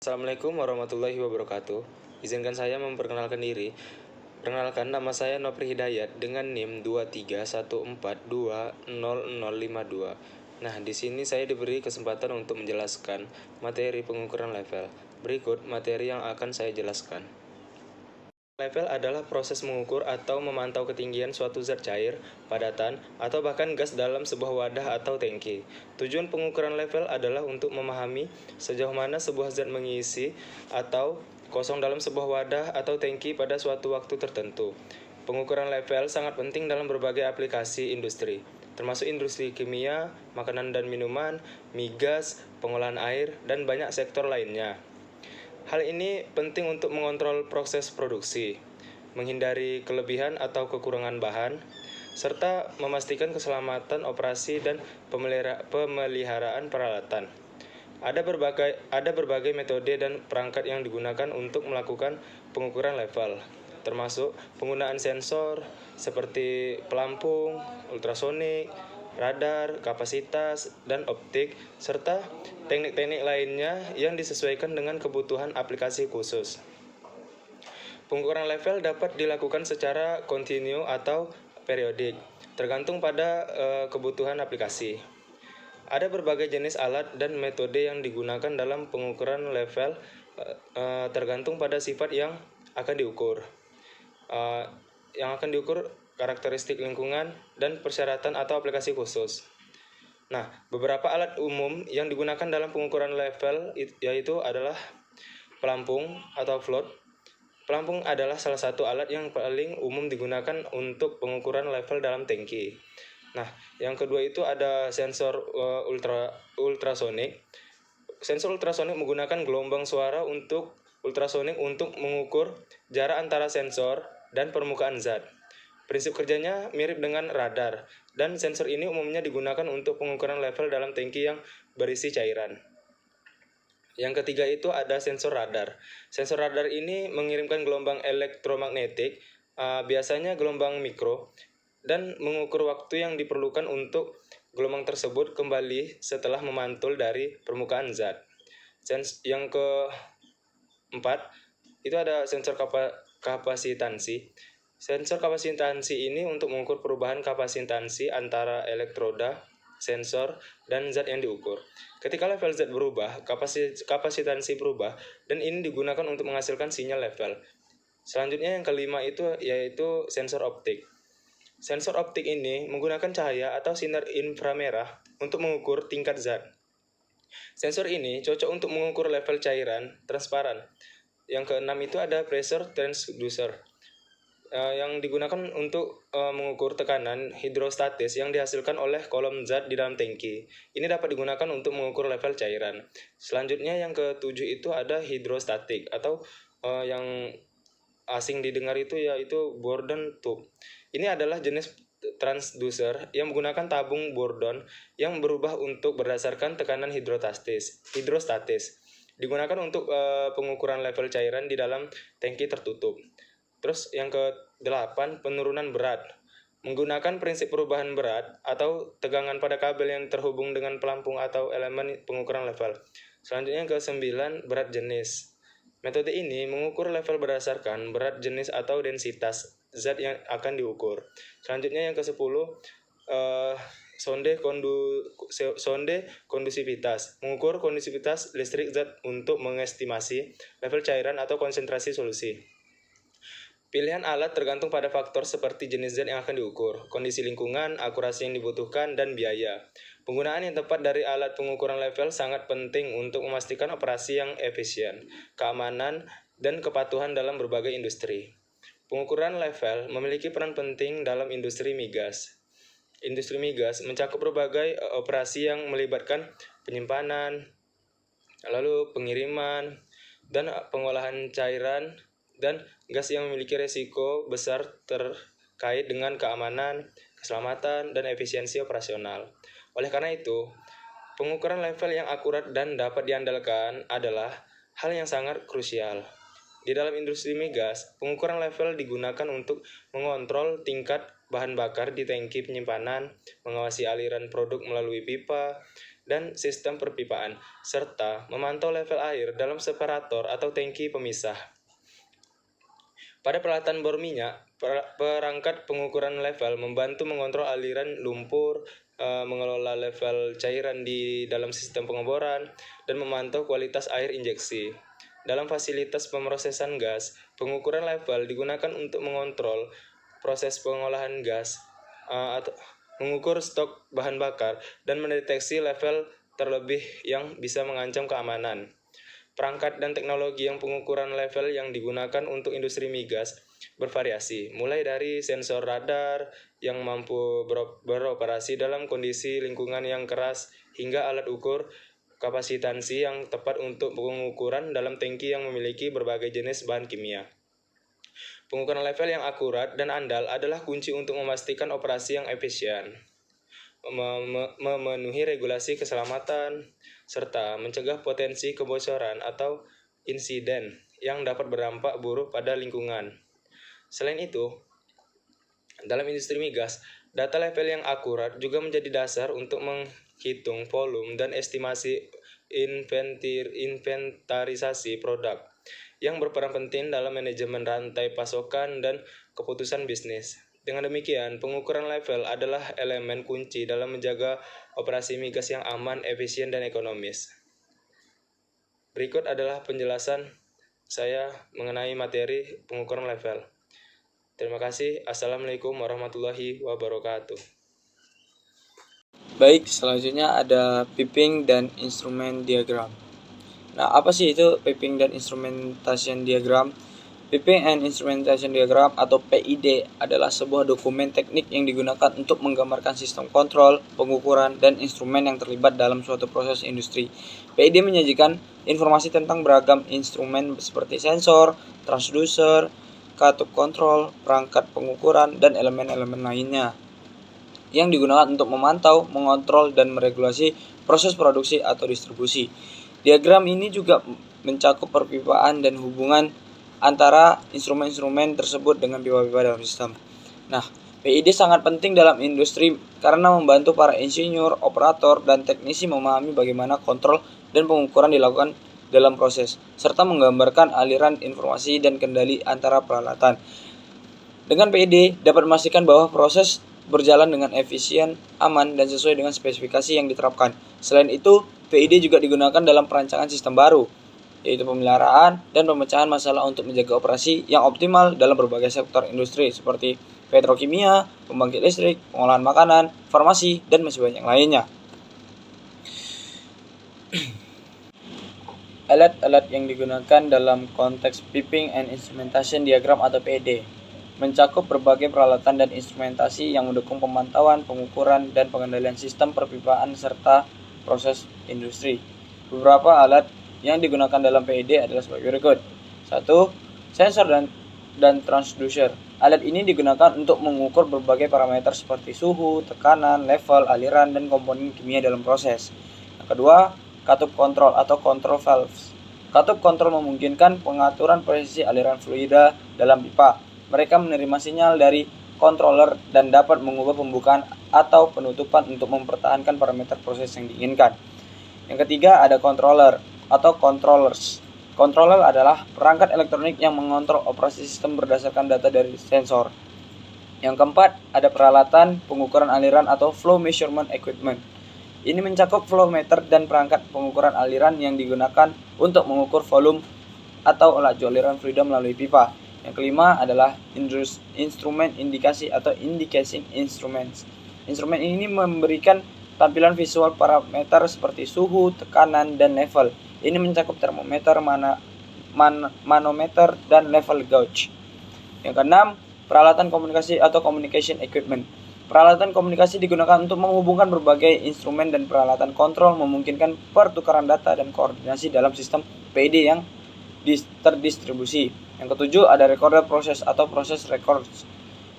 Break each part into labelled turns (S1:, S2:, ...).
S1: Assalamualaikum warahmatullahi wabarakatuh. Izinkan saya memperkenalkan diri. Perkenalkan, nama saya Nopri Hidayat dengan NIM 231420052. Nah, di sini saya diberi kesempatan untuk menjelaskan materi pengukuran level. Berikut materi yang akan saya jelaskan. Level adalah proses mengukur atau memantau ketinggian suatu zat cair, padatan, atau bahkan gas dalam sebuah wadah atau tangki. Tujuan pengukuran level adalah untuk memahami sejauh mana sebuah zat mengisi atau kosong dalam sebuah wadah atau tangki pada suatu waktu tertentu. Pengukuran level sangat penting dalam berbagai aplikasi industri, termasuk industri kimia, makanan dan minuman, migas, pengolahan air, dan banyak sektor lainnya. Hal ini penting untuk mengontrol proses produksi, menghindari kelebihan atau kekurangan bahan, serta memastikan keselamatan operasi dan pemeliharaan peralatan. Ada berbagai metode dan perangkat yang digunakan untuk melakukan pengukuran level, termasuk penggunaan sensor seperti pelampung, ultrasonik, radar, kapasitas, dan optik, serta teknik-teknik lainnya yang disesuaikan dengan kebutuhan aplikasi khusus. Pengukuran level dapat dilakukan secara kontinu atau periodik, tergantung pada kebutuhan aplikasi. Ada berbagai jenis alat dan metode yang digunakan dalam pengukuran level tergantung pada sifat yang akan diukur. Yang akan diukur karakteristik lingkungan dan persyaratan atau aplikasi khusus. Nah, beberapa alat umum yang digunakan dalam pengukuran level yaitu adalah pelampung atau float. Pelampung adalah salah satu alat yang paling umum digunakan untuk pengukuran level dalam tangki. Nah, yang kedua itu ada sensor ultrasonik. Sensor ultrasonik menggunakan gelombang suara ultrasonik untuk mengukur jarak antara sensor dan permukaan zat. Prinsip kerjanya mirip dengan radar, dan sensor ini umumnya digunakan untuk pengukuran level dalam tangki yang berisi cairan. Yang ketiga itu ada sensor radar. Sensor radar ini mengirimkan gelombang elektromagnetik, biasanya gelombang mikro, dan mengukur waktu yang diperlukan untuk gelombang tersebut kembali setelah memantul dari permukaan zat. Yang keempat, itu ada sensor kapasitansi. Sensor kapasitansi ini untuk mengukur perubahan kapasitansi antara elektroda, sensor, dan zat yang diukur. Ketika level zat berubah, kapasitansi berubah, dan ini digunakan untuk menghasilkan sinyal level. Selanjutnya yang kelima itu yaitu sensor optik. Sensor optik ini menggunakan cahaya atau sinar inframerah untuk mengukur tingkat zat. Sensor ini cocok untuk mengukur level cairan transparan. Yang keenam itu ada pressure transducer, yang digunakan untuk mengukur tekanan hidrostatis yang dihasilkan oleh kolom zat di dalam tangki. Ini dapat digunakan untuk mengukur level cairan. Selanjutnya yang ketujuh itu ada hidrostatik atau yang asing didengar itu yaitu Bourdon tube. Ini adalah jenis transducer yang menggunakan tabung Bourdon yang berubah untuk berdasarkan tekanan hidrostatis. Digunakan untuk pengukuran level cairan di dalam tangki tertutup. Terus yang ke-8, penurunan berat. Menggunakan prinsip perubahan berat atau tegangan pada kabel yang terhubung dengan pelampung atau elemen pengukuran level. Selanjutnya yang ke-9, berat jenis. Metode ini mengukur level berdasarkan berat jenis atau densitas zat yang akan diukur. Selanjutnya yang ke-10, sonde kondusivitas. Mengukur kondusivitas listrik zat untuk mengestimasi level cairan atau konsentrasi solusi. Pilihan alat tergantung pada faktor seperti jenis zat yang akan diukur, kondisi lingkungan, akurasi yang dibutuhkan, dan biaya. Penggunaan yang tepat dari alat pengukuran level sangat penting untuk memastikan operasi yang efisien, keamanan, dan kepatuhan dalam berbagai industri. Pengukuran level memiliki peran penting dalam industri migas. Industri migas mencakup berbagai operasi yang melibatkan penyimpanan, lalu pengiriman, dan pengolahan cairan dan gas yang memiliki risiko besar terkait dengan keamanan, keselamatan, dan efisiensi operasional. Oleh karena itu, pengukuran level yang akurat dan dapat diandalkan adalah hal yang sangat krusial. Di dalam industri migas, pengukuran level digunakan untuk mengontrol tingkat bahan bakar di tangki penyimpanan, mengawasi aliran produk melalui pipa, dan sistem perpipaan, serta memantau level air dalam separator atau tangki pemisah. Pada peralatan bor minyak, perangkat pengukuran level membantu mengontrol aliran lumpur, mengelola level cairan di dalam sistem pengeboran, dan memantau kualitas air injeksi. Dalam fasilitas pemrosesan gas, pengukuran level digunakan untuk mengontrol proses pengolahan gas, atau mengukur stok bahan bakar, dan mendeteksi level terlebih yang bisa mengancam keamanan. Perangkat dan teknologi yang pengukuran level yang digunakan untuk industri migas bervariasi, mulai dari sensor radar yang mampu beroperasi dalam kondisi lingkungan yang keras, hingga alat ukur kapasitansi yang tepat untuk pengukuran dalam tangki yang memiliki berbagai jenis bahan kimia. Pengukuran level yang akurat dan andal adalah kunci untuk memastikan operasi yang efisien, memenuhi regulasi keselamatan, serta mencegah potensi kebocoran atau insiden yang dapat berdampak buruk pada lingkungan. Selain itu, dalam industri migas, data level yang akurat juga menjadi dasar untuk menghitung volume dan estimasi inventarisasi produk, yang berperan penting dalam manajemen rantai pasokan dan keputusan bisnis. Dengan demikian, pengukuran level adalah elemen kunci dalam menjaga operasi migas yang aman, efisien, dan ekonomis. Berikut adalah penjelasan saya mengenai materi pengukuran level. Terima kasih. Assalamualaikum warahmatullahi wabarakatuh.
S2: Baik, selanjutnya ada piping dan instrumen diagram. Nah, apa sih itu piping dan instrumentation diagram? Piping and Instrumentation Diagram atau PID adalah sebuah dokumen teknik yang digunakan untuk menggambarkan sistem kontrol, pengukuran, dan instrumen yang terlibat dalam suatu proses industri. PID menyajikan informasi tentang beragam instrumen seperti sensor, transducer, katup kontrol, perangkat pengukuran, dan elemen-elemen lainnya yang digunakan untuk memantau, mengontrol, dan meregulasi proses produksi atau distribusi. Diagram ini juga mencakup perpipaan dan hubungan antara instrumen-instrumen tersebut dengan pipa-pipa dalam sistem. Nah, PID sangat penting dalam industri karena membantu para insinyur, operator, dan teknisi memahami bagaimana kontrol dan pengukuran dilakukan dalam proses, serta menggambarkan aliran informasi dan kendali antara peralatan. Dengan PID dapat memastikan bahwa proses berjalan dengan efisien, aman, dan sesuai dengan spesifikasi yang diterapkan. Selain itu, PID juga digunakan dalam perancangan sistem baru, yaitu pemeliharaan dan pemecahan masalah untuk menjaga operasi yang optimal dalam berbagai sektor industri seperti petrokimia, pembangkit listrik, pengolahan makanan, farmasi, dan masih banyak lainnya. Alat-alat yang digunakan dalam konteks Piping and Instrumentation Diagram atau PID mencakup berbagai peralatan dan instrumentasi yang mendukung pemantauan, pengukuran, dan pengendalian sistem perpipaan serta proses industri. Beberapa alat yang digunakan dalam PID adalah sebagai berikut. 1. Sensor dan transducer. Alat ini digunakan untuk mengukur berbagai parameter seperti suhu, tekanan, level, aliran, dan komponen kimia dalam proses. Yang kedua, katup kontrol atau control valves. Katup kontrol memungkinkan pengaturan posisi aliran fluida dalam pipa. Mereka menerima sinyal dari controller dan dapat mengubah pembukaan atau penutupan untuk mempertahankan parameter proses yang diinginkan. Yang ketiga, ada controller atau controllers. Controller adalah perangkat elektronik yang mengontrol operasi sistem berdasarkan data dari sensor. Yang keempat, ada peralatan pengukuran aliran atau flow measurement equipment. Ini mencakup flow meter dan perangkat pengukuran aliran yang digunakan untuk mengukur volume atau laju aliran fluida melalui pipa. Yang kelima adalah instrumen indikasi atau indicating instruments. Instrumen ini memberikan tampilan visual parameter seperti suhu, tekanan, dan level. Ini mencakup termometer, manometer, dan level gauge. Yang keenam, peralatan komunikasi atau communication equipment. Peralatan komunikasi digunakan untuk menghubungkan berbagai instrumen dan peralatan kontrol, memungkinkan pertukaran data dan koordinasi dalam sistem PID yang terdistribusi. Yang ketujuh, ada recorder proses atau proses records.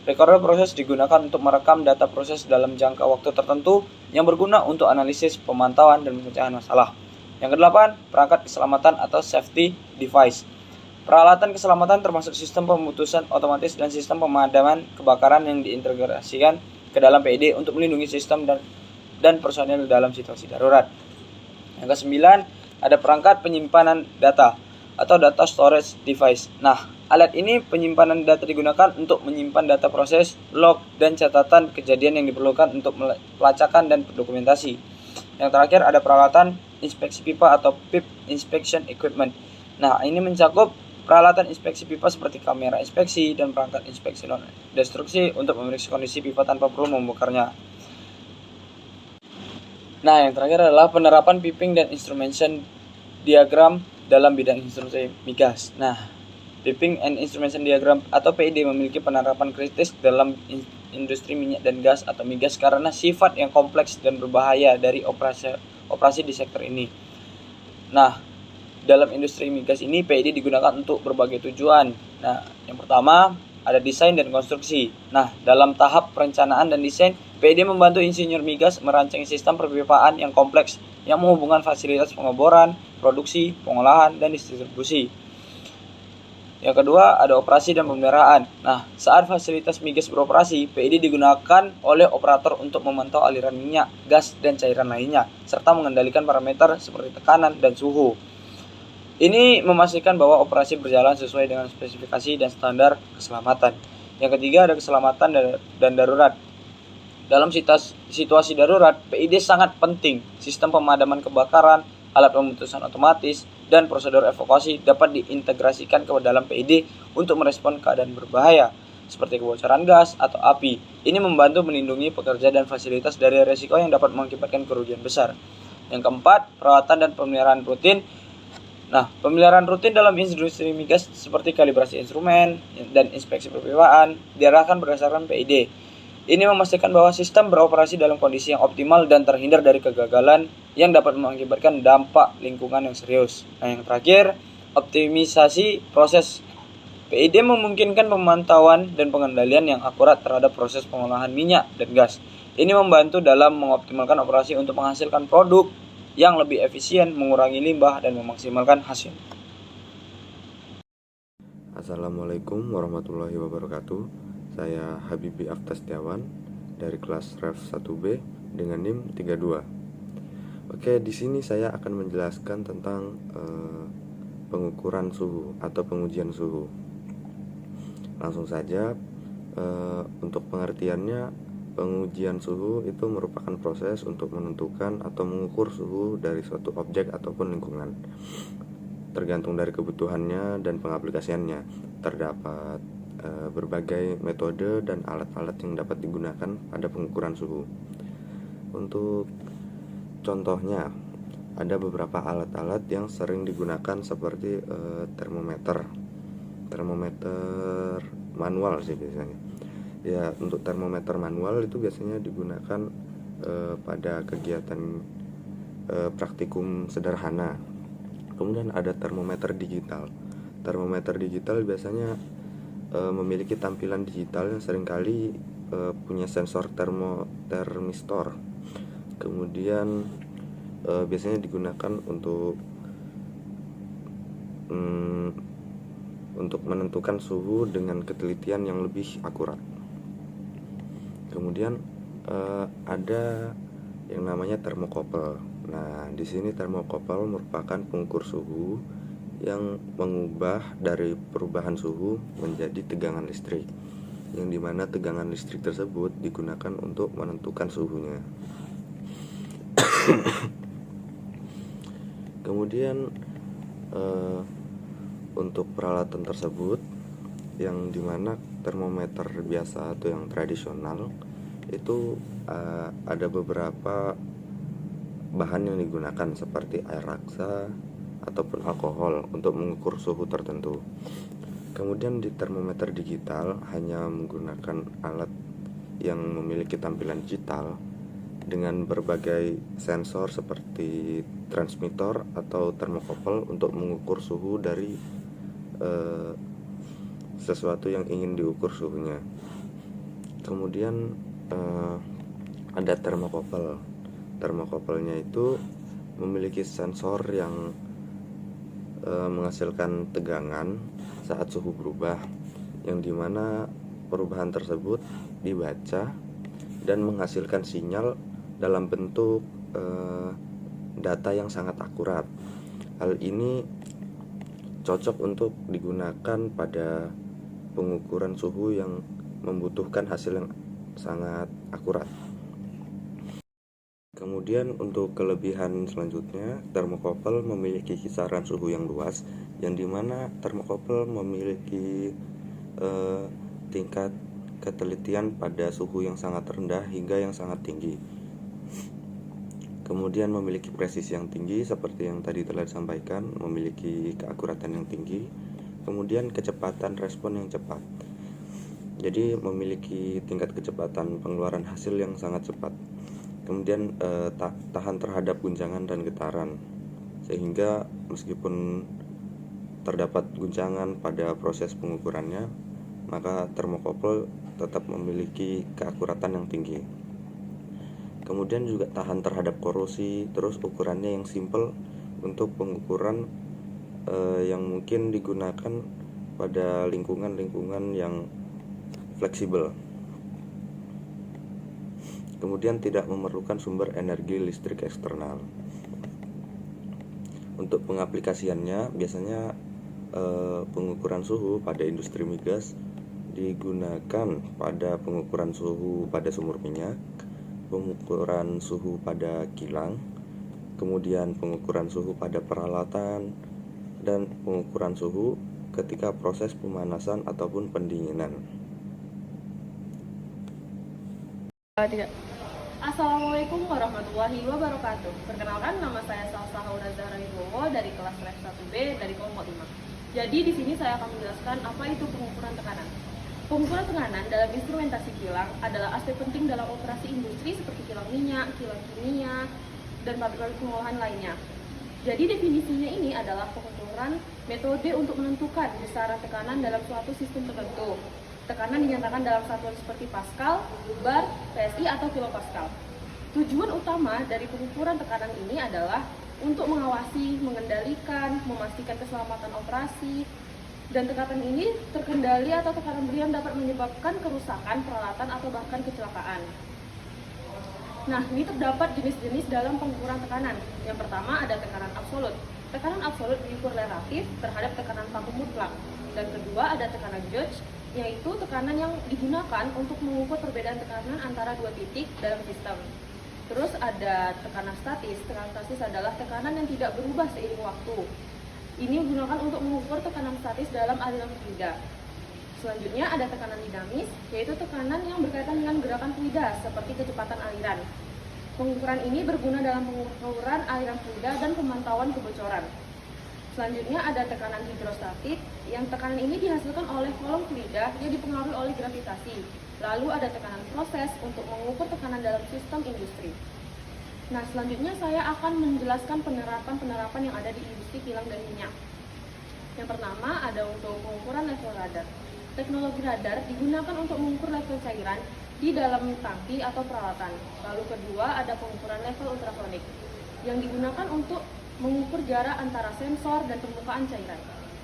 S2: Recorder proses digunakan untuk merekam data proses dalam jangka waktu tertentu yang berguna untuk analisis, pemantauan, dan pemecahan masalah. Yang kedelapan, perangkat keselamatan atau safety device. Peralatan keselamatan termasuk sistem pemutusan otomatis dan sistem pemadaman kebakaran yang diintegrasikan ke dalam PID untuk melindungi sistem dan dan personel dalam situasi darurat. Yang kesembilan, ada perangkat penyimpanan data atau data storage device. Nah, alat ini penyimpanan data digunakan untuk menyimpan data proses, log, dan catatan kejadian yang diperlukan untuk pelacakan dan dokumentasi. Yang terakhir ada peralatan inspeksi pipa atau PIP inspection equipment. Nah, ini mencakup peralatan inspeksi pipa seperti kamera inspeksi dan perangkat inspeksi non destruksi untuk memeriksa kondisi pipa tanpa perlu membongkarnya. Nah, yang terakhir adalah penerapan piping dan instrumentation diagram dalam bidang instruksi migas. Nah, piping and instrumentation diagram atau PID memiliki penerapan kritis dalam industri minyak dan gas atau migas karena sifat yang kompleks dan berbahaya dari operasi di sektor ini. Nah, dalam industri migas ini PID digunakan untuk berbagai tujuan. Nah, yang pertama ada desain dan konstruksi. Nah, dalam tahap perencanaan dan desain, PID membantu insinyur migas merancang sistem perpipaan yang kompleks yang menghubungkan fasilitas pengeboran, produksi, pengolahan, dan distribusi. Yang kedua, ada operasi dan pemeliharaan. Nah, saat fasilitas migas beroperasi, PID digunakan oleh operator untuk memantau aliran minyak, gas, dan cairan lainnya, serta mengendalikan parameter seperti tekanan dan suhu. Ini memastikan bahwa operasi berjalan sesuai dengan spesifikasi dan standar keselamatan. Yang ketiga, ada keselamatan dan darurat. Dalam situasi darurat, PID sangat penting. Sistem pemadaman kebakaran, alat pemutusan otomatis, dan prosedur evakuasi dapat diintegrasikan ke dalam PID untuk merespon keadaan berbahaya, seperti kebocoran gas atau api. Ini membantu melindungi pekerja dan fasilitas dari risiko yang dapat mengakibatkan kerugian besar. Yang keempat, perawatan dan pemeliharaan rutin. Nah, pemeliharaan rutin dalam industri migas seperti kalibrasi instrumen dan inspeksi perpipaan diarahkan berdasarkan PID. Ini memastikan bahwa sistem beroperasi dalam kondisi yang optimal dan terhindar dari kegagalan yang dapat mengakibatkan dampak lingkungan yang serius. Nah, yang terakhir, optimisasi proses. PID memungkinkan pemantauan dan pengendalian yang akurat terhadap proses pengolahan minyak dan gas. Ini membantu dalam mengoptimalkan operasi untuk menghasilkan produk yang lebih efisien, mengurangi limbah, dan memaksimalkan hasil.
S3: Assalamualaikum warahmatullahi wabarakatuh. Saya Habibi Aftastiawan dari kelas Ref 1B dengan NIM 32. Oke, di sini saya akan menjelaskan tentang pengukuran suhu atau pengujian suhu. Langsung saja, untuk pengertiannya, pengujian suhu itu merupakan proses untuk menentukan atau mengukur suhu dari suatu objek ataupun lingkungan. Tergantung dari kebutuhannya dan pengaplikasiannya. Terdapat berbagai metode dan alat-alat yang dapat digunakan pada pengukuran suhu. Untuk contohnya, ada beberapa alat-alat yang sering digunakan seperti termometer manual sih biasanya. Ya, untuk termometer manual itu biasanya digunakan pada kegiatan praktikum sederhana. Kemudian ada termometer digital. Termometer digital biasanya memiliki tampilan digital yang seringkali punya sensor termistor. Kemudian biasanya digunakan untuk menentukan suhu dengan ketelitian yang lebih akurat. Kemudian ada yang namanya termokopel. Nah, di sini termokopel merupakan pengukur suhu yang mengubah dari perubahan suhu menjadi tegangan listrik, yang dimana tegangan listrik tersebut digunakan untuk menentukan suhunya. Kemudian untuk peralatan tersebut, yang dimana termometer biasa atau yang tradisional itu ada beberapa bahan yang digunakan seperti air raksa ataupun alkohol untuk mengukur suhu tertentu. Kemudian di termometer digital hanya menggunakan alat yang memiliki tampilan digital dengan berbagai sensor seperti transmitter atau termokopel untuk mengukur suhu dari sesuatu yang ingin diukur suhunya. Kemudian ada termokopel. Termokopelnya itu memiliki sensor yang menghasilkan tegangan saat suhu berubah, yang dimana perubahan tersebut dibaca dan menghasilkan sinyal dalam bentuk data yang sangat akurat. Hal ini cocok untuk digunakan pada pengukuran suhu yang membutuhkan hasil yang sangat akurat. Kemudian untuk kelebihan selanjutnya, termokouple memiliki kisaran suhu yang luas, yang dimana termokouple memiliki tingkat ketelitian pada suhu yang sangat rendah hingga yang sangat tinggi. Kemudian memiliki presisi yang tinggi seperti yang tadi telah disampaikan, memiliki keakuratan yang tinggi. Kemudian kecepatan respon yang cepat. Jadi memiliki tingkat kecepatan pengeluaran hasil yang sangat cepat. Kemudian tahan terhadap guncangan dan getaran, sehingga meskipun terdapat guncangan pada proses pengukurannya, maka termokouple tetap memiliki keakuratan yang tinggi. Kemudian juga tahan terhadap korosi, terus ukurannya yang simple untuk pengukuran yang mungkin digunakan pada lingkungan-lingkungan yang fleksibel. Kemudian tidak memerlukan sumber energi listrik eksternal. Untuk pengaplikasiannya, biasanya pengukuran suhu pada industri migas digunakan pada pengukuran suhu pada sumur minyak, pengukuran suhu pada kilang, kemudian pengukuran suhu pada peralatan, dan pengukuran suhu ketika proses pemanasan ataupun pendinginan.
S4: Assalamualaikum warahmatullahi wabarakatuh. Perkenalkan, nama saya Salsa Haura Zahra Wibowo dari kelas Ref 1B dari kelompok 5. Jadi di sini saya akan menjelaskan apa itu pengukuran tekanan. Pengukuran tekanan dalam instrumentasi kilang adalah aspek penting dalam operasi industri seperti kilang minyak, kilang kimia, dan pabrik-pabrik pengolahan lainnya. Jadi definisinya ini adalah pengukuran metode untuk menentukan besaran tekanan dalam suatu sistem tertentu. Tekanan dinyatakan dalam satuan seperti Pascal, bar, PSI, atau kilopascal. Tujuan utama dari pengukuran tekanan ini adalah untuk mengawasi, mengendalikan, memastikan keselamatan operasi, dan tekanan ini terkendali atau tekanan berlebihan dapat menyebabkan kerusakan peralatan atau bahkan kecelakaan. Nah, ini terdapat jenis-jenis dalam pengukuran tekanan. Yang pertama ada tekanan absolut. Tekanan absolut diukur relatif terhadap tekanan baku mutlak. Dan kedua ada tekanan gauge, yaitu tekanan yang digunakan untuk mengukur perbedaan tekanan antara dua titik dalam sistem. Terus ada tekanan statis. Tekanan statis adalah tekanan yang tidak berubah seiring waktu. Ini digunakan untuk mengukur tekanan statis dalam aliran fluida. Selanjutnya ada tekanan dinamis, yaitu tekanan yang berkaitan dengan gerakan fluida seperti kecepatan aliran. Pengukuran ini berguna dalam pengukuran aliran fluida dan pemantauan kebocoran. Selanjutnya ada tekanan hidrostatik, yang tekanan ini dihasilkan oleh kolom fluida yang dipengaruhi oleh gravitasi. Lalu ada tekanan proses untuk mengukur tekanan dalam sistem industri. Nah, selanjutnya saya akan menjelaskan penerapan-penerapan yang ada di industri kilang dan minyak. Yang pertama ada untuk pengukuran level radar. Teknologi radar digunakan untuk mengukur level cairan di dalam tangki atau peralatan. Lalu kedua ada pengukuran level ultrasonik, yang digunakan untuk mengukur jarak antara sensor dan permukaan cairan.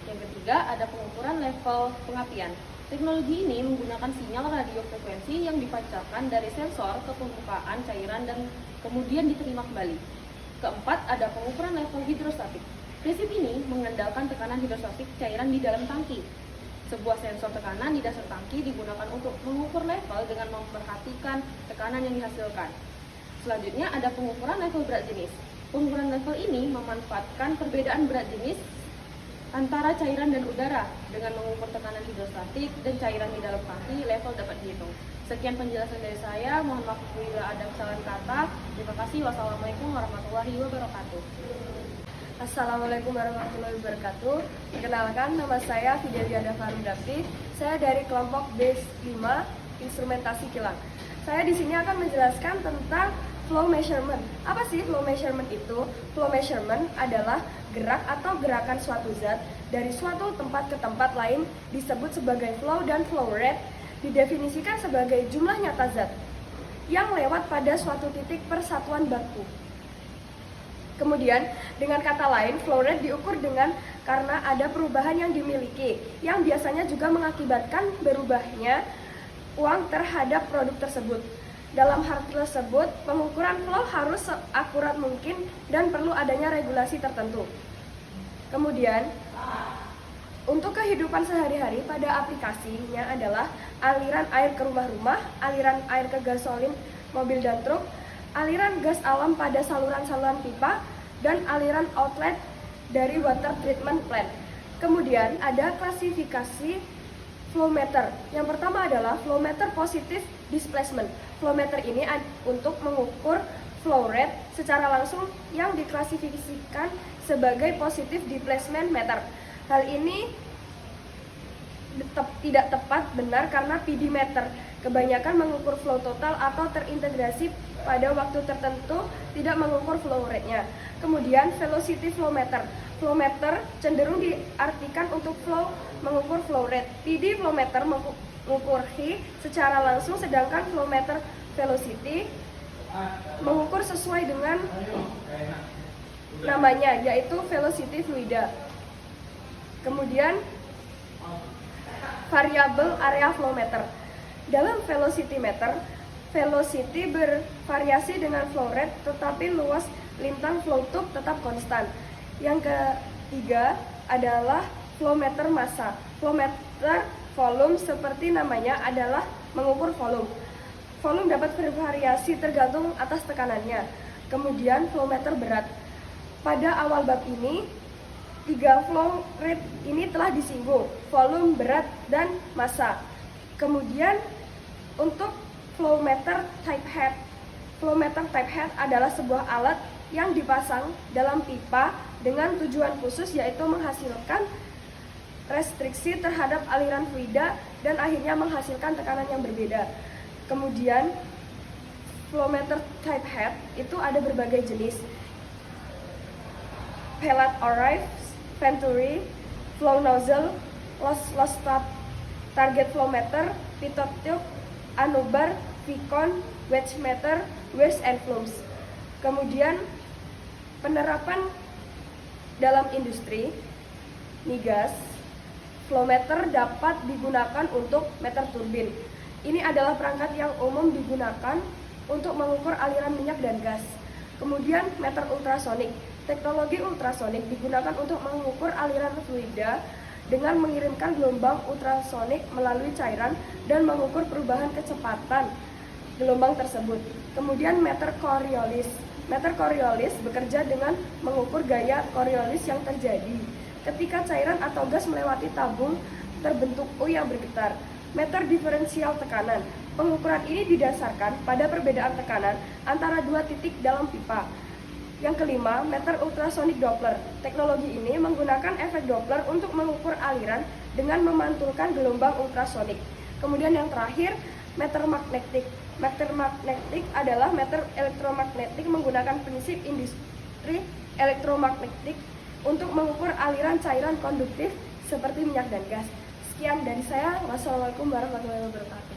S4: Yang ketiga ada pengukuran level pengapian. Teknologi ini menggunakan sinyal radio frekuensi yang dipancarkan dari sensor ke permukaan cairan dan kemudian diterima kembali. Keempat ada pengukuran level hidrostatik. Prinsip ini mengandalkan tekanan hidrostatik cairan di dalam tangki. Sebuah sensor tekanan di dasar tangki digunakan untuk mengukur level dengan memperhatikan tekanan yang dihasilkan. Selanjutnya ada pengukuran level berat jenis. Pengukuran level ini memanfaatkan perbedaan berat jenis antara cairan dan udara. Dengan mengukur tekanan hidrostatik dan cairan di dalam tangki, level dapat dihitung. Sekian penjelasan dari saya, mohon maaf bila ada kesalahan kata. Terima kasih. Wassalamualaikum warahmatullahi wabarakatuh.
S5: Assalamualaikum warahmatullahi wabarakatuh. Perkenalkan, nama saya Fideliana Farudati. Saya dari kelompok B5 Instrumentasi Kilang. Saya di sini akan menjelaskan tentang flow measurement. Apa sih flow measurement itu? Flow measurement adalah gerak atau gerakan suatu zat dari suatu tempat ke tempat lain, disebut sebagai flow, dan flow rate didefinisikan sebagai jumlah nyata zat yang lewat pada suatu titik persatuan baku. Kemudian, dengan kata lain, flow rate diukur karena ada perubahan yang dimiliki, yang biasanya juga mengakibatkan berubahnya uang terhadap produk tersebut. Dalam hal tersebut, pengukuran flow harus seakurat mungkin dan perlu adanya regulasi tertentu. Kemudian, untuk kehidupan sehari-hari pada aplikasinya adalah aliran air ke rumah-rumah, aliran air ke gasolin mobil dan truk, aliran gas alam pada saluran-saluran pipa, dan aliran outlet dari water treatment plant. Kemudian ada klasifikasi flow meter. Yang pertama adalah flow meter positive displacement. Flow meter ini untuk mengukur flow rate secara langsung yang diklasifikasikan sebagai positive displacement meter. Hal ini tidak tepat benar karena PD meter kebanyakan mengukur flow total atau terintegrasi pada waktu tertentu, tidak mengukur flow rate-nya. Kemudian velocity flow meter. Flow meter cenderung diartikan untuk flow mengukur flow rate. PD flow meter mengukur H secara langsung, sedangkan flow meter velocity mengukur sesuai dengan namanya, yaitu velocity fluida. Kemudian variabel area flow meter. Dalam velocity meter, velocity bervariasi dengan flow rate, tetapi luas lintang flow tube tetap konstan. Yang ketiga adalah flow meter massa. Flow meter volume seperti namanya adalah mengukur volume. Volume dapat bervariasi tergantung atas tekanannya. Kemudian flow meter berat. Pada awal bab ini, 3 flow rate ini telah disinggung, volume, berat, dan massa. Kemudian untuk flow meter type head. Flow meter type head adalah sebuah alat yang dipasang dalam pipa dengan tujuan khusus, yaitu menghasilkan restriksi terhadap aliran fluida dan akhirnya menghasilkan tekanan yang berbeda. Kemudian flow meter type head itu ada berbagai jenis. Pellet Arrive, Venturi, flow nozzle, loss target flow meter, pitot tube, anubar, Vicon, wedge meter, waste and flumes. Kemudian penerapan dalam industri migas, flow meter dapat digunakan untuk meter turbin. Ini adalah perangkat yang umum digunakan untuk mengukur aliran minyak dan gas. Kemudian meter ultrasonik. Teknologi ultrasonik digunakan untuk mengukur aliran fluida dengan mengirimkan gelombang ultrasonik melalui cairan dan mengukur perubahan kecepatan gelombang tersebut. Kemudian meter Coriolis. Meter Coriolis bekerja dengan mengukur gaya Coriolis yang terjadi ketika cairan atau gas melewati tabung terbentuk U yang bergetar. Meter diferensial tekanan. Pengukuran ini didasarkan pada perbedaan tekanan antara dua titik dalam pipa. Yang kelima, meter ultrasonik Doppler. Teknologi ini menggunakan efek Doppler untuk mengukur aliran dengan memantulkan gelombang ultrasonik. Kemudian yang terakhir, meter magnetik. Meter magnetik adalah meter elektromagnetik menggunakan prinsip industri elektromagnetik untuk mengukur aliran cairan konduktif seperti minyak dan gas. Sekian dari saya. Wassalamualaikum warahmatullahi wabarakatuh.